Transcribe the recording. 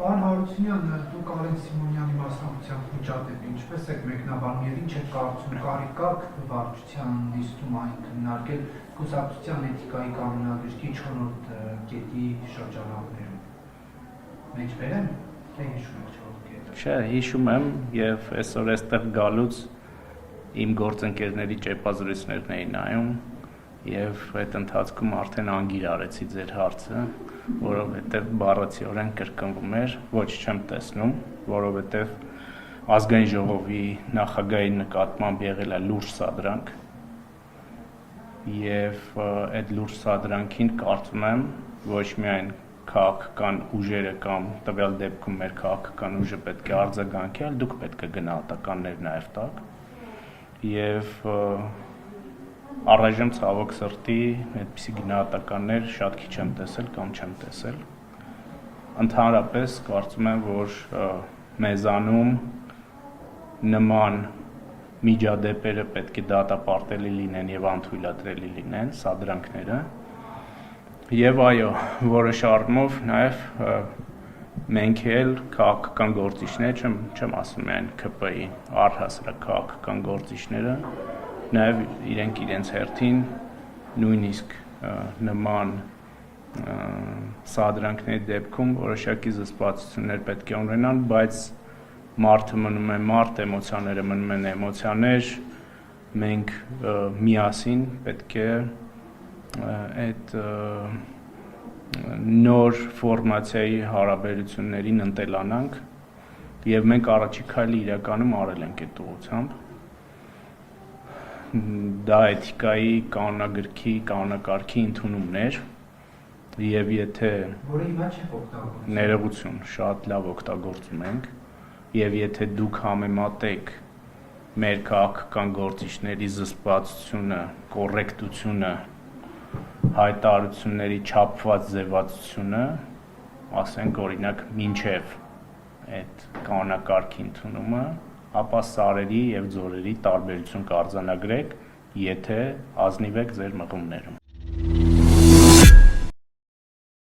Պարոն Հարությունյան, դուք Արեն Սիմոնյանի մասնակցությամբ միջադեպ ինչպես եք մեկնաբանում եւ ինչ եք կարծում, կարիք կա վարչության նիստում այն քննարկել կուսակցության էթիկայի կանոնադրիչի 4-րդ կետի շրջանակներում։ Մեջբերեմ, թե հիշում եք 4-րդ կետը։ Չէ, հիշում եմ եւ այսօր այստեղ գալուց իմ գործընկերների ճեպազրույցներն էին նայում եւ այդ ընթացքում արդեն անգիր արեցի ձեր հարցը, որովհետեւ բառացիորեն կրկնվում էր, ոչ չեմ տեսնում, որովհետեւ ազգային ժողովի նախագահի նկատմամբ եղել է լուրջ սադրանք եւ այդ լուրջ սադրանքին կարծում եմ ոչ միայն քաղաքական ուժերը կամ տվյալ դեպքում մեր քաղաքական ուժը պետք է արձագանքի, այլ դուք պետք է գնահատականներ նաեւ տաք եւ առայժմ ցավոք սրտի այդպիսի գնահատականներ շատ քիչ եմ տեսել կամ չեմ տեսել։ Ընդհանրապես կարծում եմ, որ մեզանում նման միջադեպերը պետք է դատապարտելի լինեն եւ անթույլատրելի լինեն սադրանքները։ Եվ այո, որոշ առումով նաեւ մենք էլ քաղաքական գործիչներ, չեմ ասում միայն ԿՊ-ի, առհասարակ քաղաքական գործիչները նաև իրենց հերթին նույնիսկ նման սադրանքների դեպքում որոշակի զսպվածություններ պետք է ունենան, բայց մարդը մնում է մարդ, էմոցիաները մնում են էմոցիաներ, մենք միասին պետք է այդ նոր ֆորմացիայի հարաբերություններին ընտելանանք եւ մենք առաջի քայլը իրականում արել ենք այդ ուղղությամբ դա էթիկայի կանոնագրքի կանոնակարգի ընդունումներ եւ եթե որը հիմա չեք օգտագործում ներողություն շատ լավ օգտագործում ենք եւ եթե դուք համեմատեք մեր քաղաքական գործիչների զսպվածությունը, կոռեկտությունը, հայտարարությունների չափված ձևացությունը, ասենք օրինակ մինչեւ այդ կանոնակարգի ընդունումը ապա սարերի եւ ձորերի տարբերություն կարձանագրեք, եթե ազնիվ եք ձեր մղումներում։